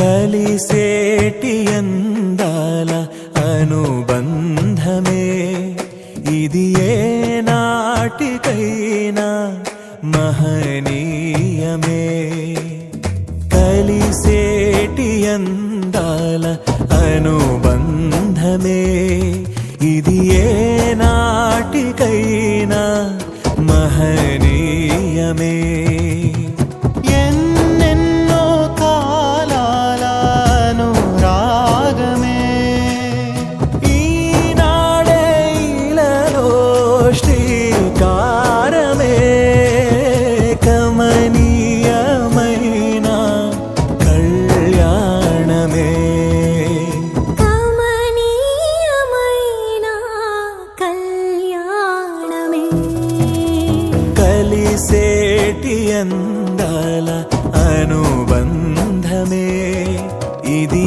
కలిసేటి అందాల అనుబంధమే ఇది ఏ నాటికైనా మహనీయమే. కలిసేటి అందాల అనుబంధమే ఇది ఏ నాటికైనా మహనీయమే. ఎన్నెన్నో కాలాల అనురాగమే ఈనాడే ఇలలో శ్రీకారమే. కమనీయమైన కళ్యాణమే కలిసేటి అందాల అనుబంధమే ఇది